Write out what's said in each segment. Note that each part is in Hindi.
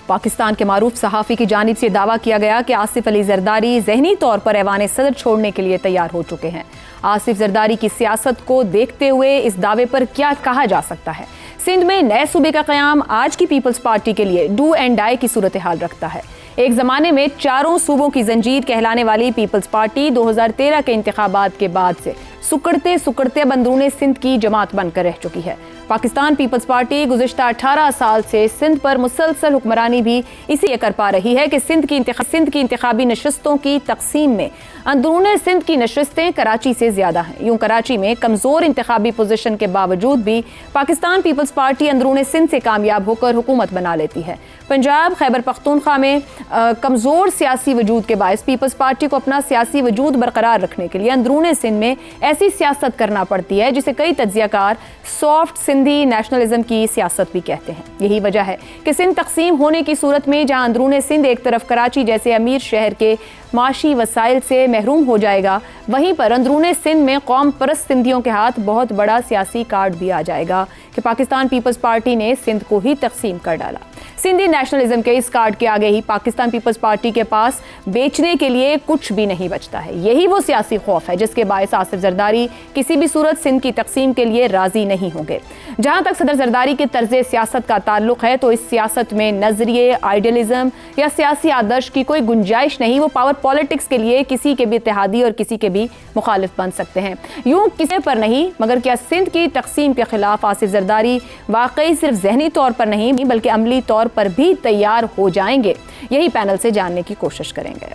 पाकिस्तान के मारूफ सहाफ़ी की जानिब से दावा किया गया कि आसिफ अली जरदारी ज़हनी तौर पर ऐवान सदर छोड़ने के लिए तैयार हो चुके हैं। आसिफ जरदारी की सियासत को देखते हुए इस दावे पर क्या कहा जा सकता है? सिंध में नए सूबे का क़याम आज की पीपल्स पार्टी के लिए डू एंड डाई की सूरत हाल रखता है। एक ज़माने में चारों सूबों की जंजीर कहलाने वाली पीपल्स पार्टी 2013 के इंतखाबात के बाद से सुकड़ते सुकड़ते अब अंदरूने सिंध की जमात बनकर रह चुकी है। पाकिस्तान पीपल्स पार्टी गुज़िश्ता 18 साल से सिंध पर मुसलसल हुक्मरानी भी इसी कर पा रही है कि सिंध की इंतखाबी नशस्तों की तकसीम में अंदरूने सिंध की नशस्तें कराची से ज़्यादा हैं। यूँ कराची में कमज़ोर इंतखाबी पोजीशन के बावजूद भी पाकिस्तान पीपल्स पार्टी अंदरूने सिंध से कामयाब होकर हुकूमत बना लेती है। पंजाब खैबर पख्तूनख्वा में कमज़ोर सियासी वजूद के बायस पीपल्स पार्टी को अपना सियासी वजूद बरकरार रखने के लिए अंदरूने सिंध में ऐसी सियासत करना पड़ती है जिसे कई तज्ज़ियाकार सॉफ्ट सिंधी नेशनलिज्म की सियासत भी कहते हैं। यही वजह है कि सिंध तकसीम होने की सूरत में जहां अंदरूने सिंध एक तरफ कराची जैसे अमीर शहर के माशी वसाइल से महरूम हो जाएगा, वहीं पर अंदरूने सिंध में कौम परस्त सिंधियों के हाथ बहुत बड़ा सियासी कार्ड भी आ जाएगा कि पाकिस्तान पीपल्स पार्टी ने सिंध को ही तकसीम कर डाला। सिंधी नेशनलिज्म के इस कार्ड के आगे ही पाकिस्तान पीपल्स पार्टी के पास बेचने के लिए कुछ भी नहीं बचता है। यही वो सियासी खौफ है जिसके बायस आसिफ जरदारी किसी भी सूरत सिंध की तकसीम के लिए राजी नहीं होंगे। जहां तक सदर जरदारी के तर्ज सियासत का ताल्लुक है तो इस सियासत में नजरिए, आइडियलिज्म या सियासी आदर्श की कोई गुंजाइश नहीं। वो पावर पॉलिटिक्स के लिए किसी के भी इत्तेहादी और किसी के भी मुखालिफ बन सकते हैं। यूं किसी पर नहीं, मगर क्या सिंध की तकसीम के खिलाफ आसिफ जरदारी वाकई सिर्फ जहनी तौर पर नहीं बल्कि अमली तौर पर भी तैयार हो जाएंगे? यही पैनल से जानने की कोशिश करेंगे।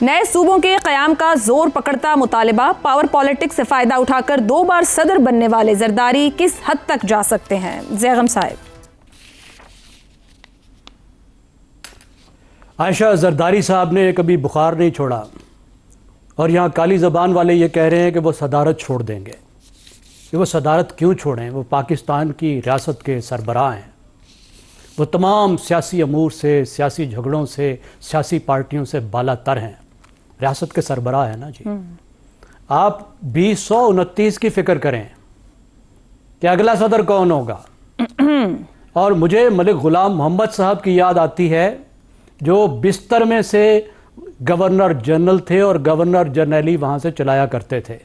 नए सूबों के क़याम का जोर पकड़ता मुतालिबा, पावर पॉलिटिक्स से फ़ायदा उठाकर 2 बार सदर बनने वाले जरदारी किस हद तक जा सकते हैं? जैगम साहब। आयशा, जरदारी साहब ने कभी बुखार नहीं छोड़ा और यहाँ काली ज़बान वाले ये कह रहे हैं कि वो सदारत छोड़ देंगे। कि वो सदारत क्यों छोड़ें? वो पाकिस्तान की रियासत के सरबराह हैं। वो तमाम सियासी अमूर से, सियासी झगड़ों से, सियासी पार्टियों से बालातर हैं। रियासत के सरबराह है ना जी। आप 2029 की फ़िक्र करें कि अगला सदर कौन होगा। और मुझे मलिक ग़ुलाम मोहम्मद साहब की याद आती है जो बिस्तर में से गवर्नर जनरल थे और गवर्नर जनरली वहाँ से चलाया करते थे।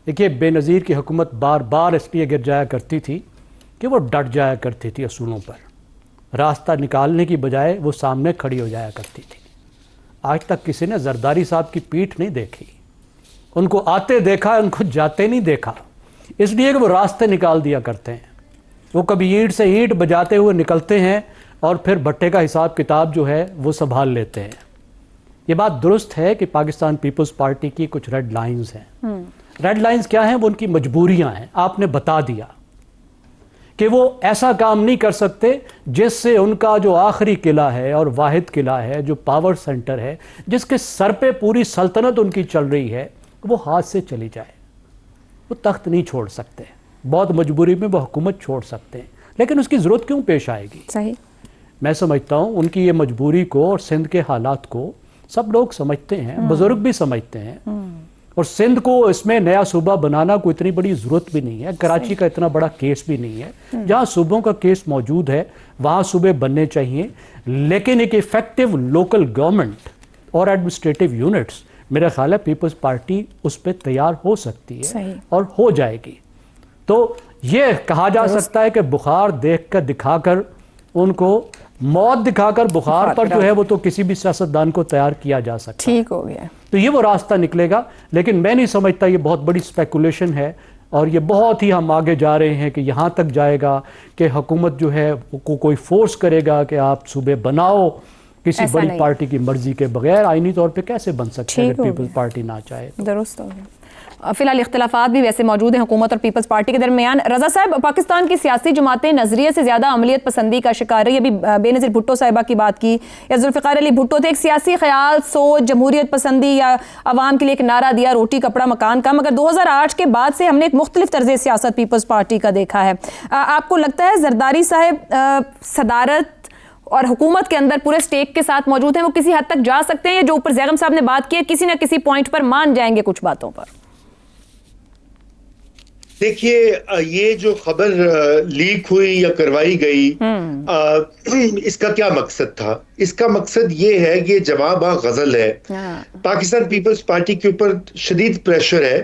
देखिए, बेनज़ीर की हुकूमत बार बार इसलिए गिर जाया करती थी कि वो डट जाया करती थी असूलों पर। रास्ता निकालने की बजाय वो सामने खड़ी हो जाया करती थी। आज तक किसी ने जरदारी साहब की पीठ नहीं देखी। उनको आते देखा, उनको जाते नहीं देखा, इसलिए कि वो रास्ते निकाल दिया करते हैं। वो कभी ईंट से ईंट बजाते हुए निकलते हैं और फिर भट्टे का हिसाब किताब जो है वो संभाल लेते हैं। ये बात दुरुस्त है कि पाकिस्तान पीपल्स पार्टी की कुछ रेड लाइंस हैं। रेड लाइंस क्या हैं? वो उनकी मजबूरियां हैं। आपने बता दिया कि वो ऐसा काम नहीं कर सकते जिससे उनका जो आखिरी किला है और वाहिद किला है, जो पावर सेंटर है, जिसके सर पे पूरी सल्तनत उनकी चल रही है, वो हाथ से चली जाए। वो तख्त नहीं छोड़ सकते। बहुत मजबूरी में वो हुकूमत छोड़ सकते हैं, लेकिन उसकी ज़रूरत क्यों पेश आएगी? सही। मैं समझता हूँ उनकी ये मजबूरी को और सिंध के हालात को सब लोग समझते हैं, बुजुर्ग भी समझते हैं। और सिंध को इसमें नया सूबा बनाना कोई इतनी बड़ी ज़रूरत भी नहीं है। कराची का इतना बड़ा केस भी नहीं है। जहाँ सूबों का केस मौजूद है वहाँ सूबे बनने चाहिए, लेकिन एक इफेक्टिव लोकल गवर्नमेंट और एडमिनिस्ट्रेटिव यूनिट्स, मेरा ख्याल है पीपल्स पार्टी उस पर तैयार हो सकती है और हो जाएगी। तो ये कहा जा सकता है कि बुखार देख कर दिखाकर उनको मौत दिखाकर बुखार पर जो है वो तो किसी भी सियासतदान को तैयार किया जा सकता है। ठीक हो गया तो ये वो रास्ता निकलेगा। लेकिन मैं नहीं समझता, ये बहुत बड़ी स्पेकुलेशन है और ये बहुत ही हम आगे जा रहे हैं कि यहाँ तक जाएगा कि हुकूमत जो है को कोई फोर्स करेगा कि आप सूबे बनाओ किसी बड़ी पार्टी की मर्जी के बगैर। आईनी तौर पे कैसे बन सकते हैं पीपल्स पार्टी ना चाहे? दुरुस्त हो गया। फिलहाल इख्तिलाफात भी वैसे मौजूद हैं हुकूमत और पीपल्स पार्टी के दरमियान। रजा साहब, पाकिस्तान की सियासी जमातें नजरिए से ज्यादा अमलियत पसंदी का शिकार रही। अभी बेनज़ीर भुट्टो साहिबा की बात की या जुल्फ़िकार अली भुट्टो थे, एक सियासी ख्याल, सोच, जमहूरियत पसंदी या अवाम के लिए एक नारा दिया, रोटी कपड़ा मकान का। मगर 2008 के बाद से हमने एक मुख्तलिफ तर्ज़ सियासत पीपल्स पार्टी का देखा है। आपको लगता है जरदारी साहब सदारत और हुकूमत के अंदर पूरे स्टेक के साथ मौजूद हैं, वो किसी हद तक जा सकते हैं? जो ऊपर जैगम साहब ने बात की है, किसी न किसी पॉइंट पर मान जाएंगे कुछ बातों पर? देखिए, ये जो खबर लीक हुई या करवाई गई, इसका क्या मकसद था? इसका मकसद ये है कि जवाब गजल है। पाकिस्तान पीपल्स पार्टी के ऊपर शदीद प्रेशर है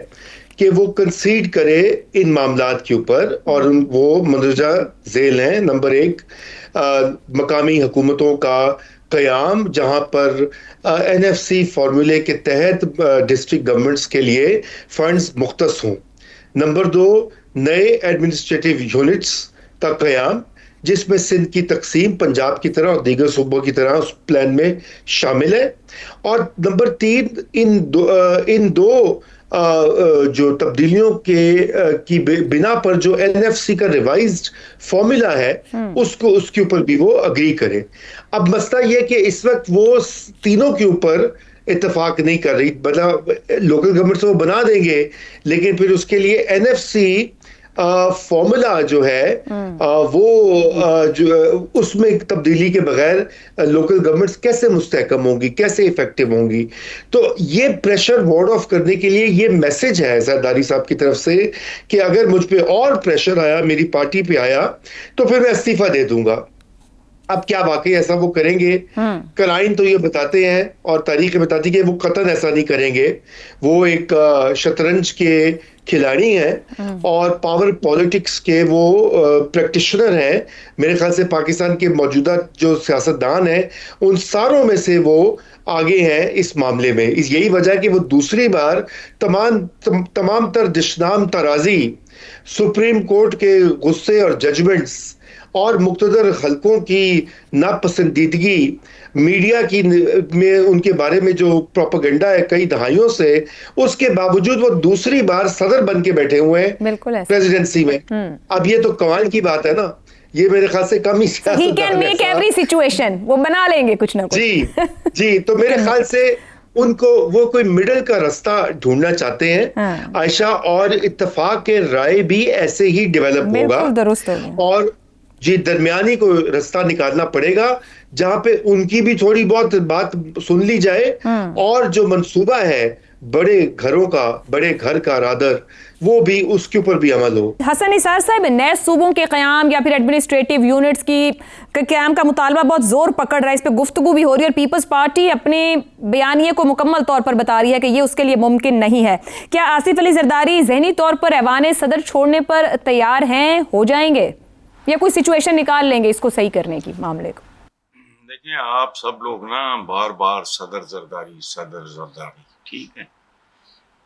कि वो कंसीड करे इन मामलात के ऊपर, और वो मंदरजा झेल हैं। नंबर एक, मकामी हुकूमतों का क़याम, जहां पर NFC फार्मूले के तहत डिस्ट्रिक्ट गवर्नमेंट्स के लिए फंड्स मुख्तस हों। नंबर दो, नए एडमिनिस्ट्रेटिव यूनिट्स का क़याम, जिसमें सिंध की तकसीम पंजाब की तरह और दीगर सूबों की तरह उस प्लान में शामिल है। और नंबर तीन, इन दो जो तब्दीलियों की बिना पर जो NFC का रिवाइज्ड फॉर्मूला है, उसके ऊपर भी वो अग्री करे। अब मसला ये कि इस वक्त वो तीनों के ऊपर इत्तेफाक नहीं कर रही। मतलब लोकल गवर्नमेंट वो बना देंगे, लेकिन फिर उसके लिए NFC फॉर्मूला जो है वो जो उसमें तब्दीली के बगैर लोकल गवर्नमेंट्स कैसे मुस्तहकम होंगी, कैसे इफेक्टिव होंगी? तो ये प्रेशर वार्ड ऑफ करने के लिए ये मैसेज है जरदारी साहब की तरफ से कि अगर मुझ पे और प्रेशर आया, मेरी पार्टी पे आया, तो फिर मैं इस्तीफा दे दूंगा। अब क्या वाकई ऐसा वो करेंगे? कराइन तो ये बताते हैं और तारीख बताती है कि वो कतई ऐसा नहीं करेंगे। वो एक शतरंज के खिलाड़ी हैं और पावर पॉलिटिक्स के वो प्रैक्टिशनर हैं। मेरे ख्याल से पाकिस्तान के मौजूदा जो सियासतदान हैं, उन सारों में से वो आगे हैं इस मामले में। यही वजह कि वो दूसरी बार तमाम तर दिशनाम तराजी, सुप्रीम कोर्ट के गुस्से और जजमेंट्स और मुक्तदर हलकों की नापसंदीदगी, मीडिया की में उनके बारे में जो प्रोपेगेंडा है कई दहाइयों से, उसके बावजूद वो दूसरी बार सदर बन के बैठे हुए हैं प्रेसिडेंसी में। अब ये तो कमाल की बात है ना। ये मेरे ख्याल से कम ही he can make every situation, वो बना लेंगे कुछ ना कुछ। जी, तो मेरे ख्याल से उनको वो कोई मिडल का रास्ता ढूंढना चाहते हैं आयशा, और इत्तेफाक के राय भी ऐसे ही डेवलप होगा। और जी, दरमियानी को रास्ता निकालना पड़ेगा जहां पे उनकी भी थोड़ी बहुत बात सुन ली जाए, और जो मंसूबा है बड़े घरों का, बड़े घर का रादर, वो भी उसके ऊपर भी अमल हो। हसन निसार साहब, नए सूबों के क़याम या फिर एडमिनिस्ट्रेटिव यूनिट्स की क़याम का मुतालबा बहुत जोर पकड़ रहा है, इस पे गुफ्तगू भी हो रही है और पीपल्स पार्टी अपने बयानिए को मुकम्मल तौर पर बता रही है कि ये उसके लिए मुमकिन नहीं है। क्या आसिफ अली जरदारी ज़हनी तौर पर ऐवान सदर छोड़ने पर तैयार हैं, हो जाएंगे, या कोई सिचुएशन निकाल लेंगे इसको सही करने की मामले को? देखिए, आप सब लोग ना बार बार सदर जरदारी, ठीक है,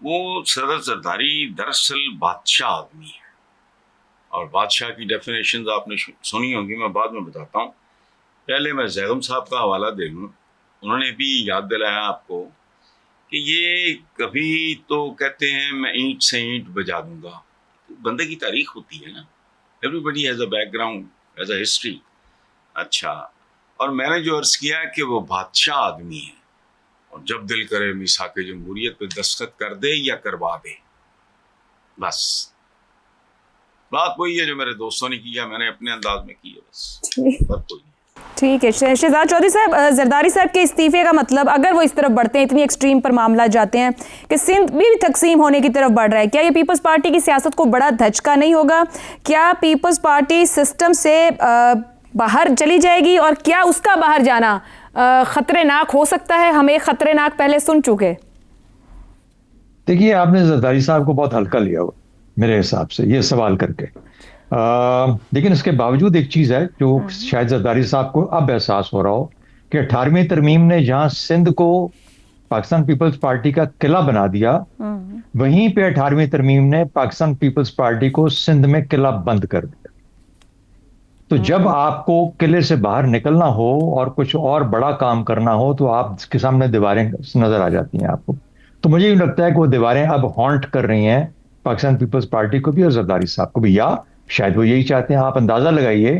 वो सदर जरदारी दरअसल बादशाह आदमी है, और बादशाह की डेफिनेशन आपने सुनी होंगी, मैं बाद में बताता हूँ। पहले मैं जैगम साहब का हवाला दे लूँ। उन्होंने भी याद दिलाया आपको कि ये कभी तो कहते हैं मैं ईंट से ईंट बजा दूंगा। बंदे की तारीख होती है ना, everybody has a background, has a history. अच्छा, और मैंने जो अर्ज़ किया कि वो बादशाह आदमी है, और जब दिल करे मिसाक जमहूरियत पे दस्तखत कर दे या करवा दे, बस बात वही है जो मेरे दोस्तों ने किया, मैंने अपने अंदाज में किया, बस बात कोई नहीं। ठीक है शहजाद चौधरी साहब, जरदारी साहब के इस्तीफे का मतलब, अगर वो इस तरफ बढ़ते हैं, इतनी एक्सट्रीम पर मामला जाते हैं कि सिंध भी तकसीम होने की तरफ बढ़ रहा है, क्या ये पीपल्स पार्टी की सियासत को बड़ा धचका नहीं होगा? क्या पीपल्स पार्टी सिस्टम से बाहर चली जाएगी, और क्या उसका बाहर जाना खतरनाक हो सकता है? हम एक खतरनाक पहले सुन चुके। देखिए, आपने जरदारी साहब को बहुत हल्का लिया हुआ मेरे हिसाब से ये सवाल करके, लेकिन इसके बावजूद एक चीज है जो शायद जरदारी साहब को अब एहसास हो रहा हो कि 18वीं तरमीम ने जहां सिंध को पाकिस्तान पीपल्स पार्टी का किला बना दिया, वहीं पे 18वीं तरमीम ने पाकिस्तान पीपल्स पार्टी को सिंध में किला बंद कर दिया। तो जब आपको किले से बाहर निकलना हो और कुछ और बड़ा काम करना हो, तो आपके सामने दीवारें नजर आ जाती हैं आपको। तो मुझे यूं लगता है कि वो दीवारें अब हॉन्ट कर रही हैं पाकिस्तान पीपल्स पार्टी को भी और जरदारी साहब को भी, या शायद वो यही चाहते हैं। आप अंदाजा लगाइए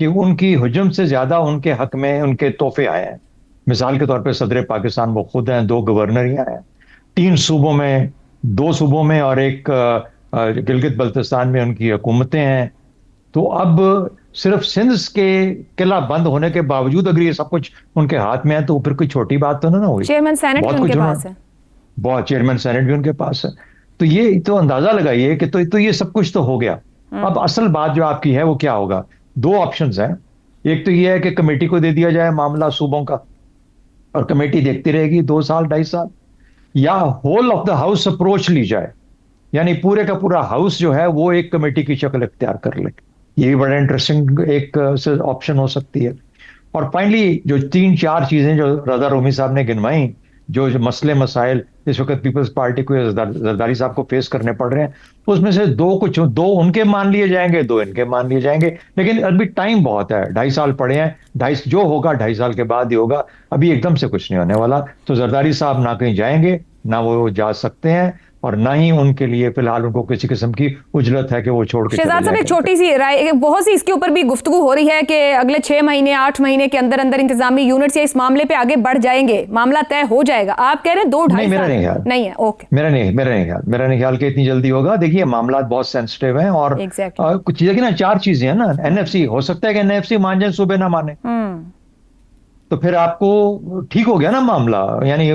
कि उनकी हुजूम से ज्यादा उनके हक में उनके तोहफे आए हैं। मिसाल के तौर पे सदर पाकिस्तान वो खुद हैं, 2 गवर्नर यहाँ हैं, 3 सूबों में, 2 सूबों में और एक गिलगित बल्तिस्तान में उनकी हुकूमतें हैं। तो अब सिर्फ सिंध के किला बंद होने के बावजूद अगर ये सब कुछ उनके हाथ में है, तो फिर कोई छोटी बात तो ना हुई। चेयरमैन सेनेट भी उनके पास है, बहुत चेयरमैन सेनेट भी उनके पास है। तो ये तो अंदाजा लगाइए कि तो ये सब कुछ तो हो गया। अब असल बात जो आपकी है वो क्या होगा? दो ऑप्शंस हैं। एक तो ये है कि कमेटी को दे दिया जाए मामला सूबों का, और कमेटी देखती रहेगी 2 साल 2.5 साल, या whole of the house approach ली जाए, यानी पूरे का पूरा हाउस जो है वो एक कमेटी की शक्ल इख्तियार कर ले। ये भी बड़ा इंटरेस्टिंग एक ऑप्शन हो सकती है। और फाइनली जो 3-4 चीजें जो रजा रोमी साहब ने गिनवाई, जो मसले मसाइल इस वक्त पीपल्स पार्टी को जरदारी साहब को फेस करने पड़ रहे हैं, तो उसमें से दो उनके मान लिए जाएंगे, 2 इनके मान लिए जाएंगे। लेकिन अभी टाइम बहुत है, 2.5 साल पड़े हैं, 2.5 जो होगा 2.5 साल के बाद ही होगा, अभी एकदम से कुछ नहीं होने वाला। तो जरदारी साहब ना कहीं जाएंगे, ना वो जा सकते हैं, और ना ही उनके लिए फिलहाल उनको किसी किस्म की उजलत है कि वो छोड़ के शहजाद साहब, एक छोटी सी राय, बहुत सी इसके ऊपर भी गुफ्तगू हो रही है कि अगले 6 महीने 8 महीने के अंदर अंदर इंतजामी यूनिट्स या इस मामले पे आगे बढ़ जाएंगे, मामला तय हो जाएगा। आप कह रहे हैं 2-2.5 मेरा साल नहीं ख्याल, नहीं है। ओके, मेरा नहीं ख्याल कि इतनी जल्दी होगा। देखिए मामला बहुत सेंसिटिव हैं, और कुछ चीजें ना, 4 चीजें हैं ना। एनएफसी हो सकता है कि एनएफसी मान जाए, सूबे ना माने, तो फिर आपको ठीक हो गया ना मामला, यानी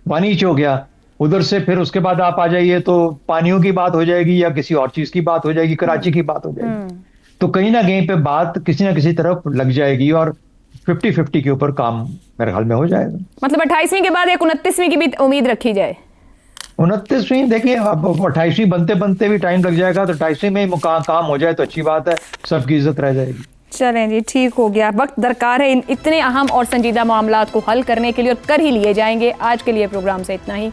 वानीच हो गया। उधर से फिर उसके बाद आप आ जाइए तो पानियों की बात हो जाएगी, या किसी और चीज की बात हो जाएगी, कराची की बात हो जाएगी। तो कहीं ना कहीं पे बात किसी ना किसी तरफ लग जाएगी, और 50-50 के ऊपर काम मेरे ख्याल में हो जाएगा। मतलब 28वीं के बाद एक 29वीं की भी उम्मीद रखी जाए। 29वीं देखिए, अब 28वीं बनते बनते भी टाइम लग जाएगा, तो 28वीं में ही काम हो जाए तो अच्छी बात है, सबकी इज्जत रह जाएगी। चलें जी, ठीक हो गया। वक्त दरकार है इतने अहम और संजीदा मामलात को हल करने के लिए, और कर ही लिए जाएंगे। आज के लिए प्रोग्राम से इतना ही।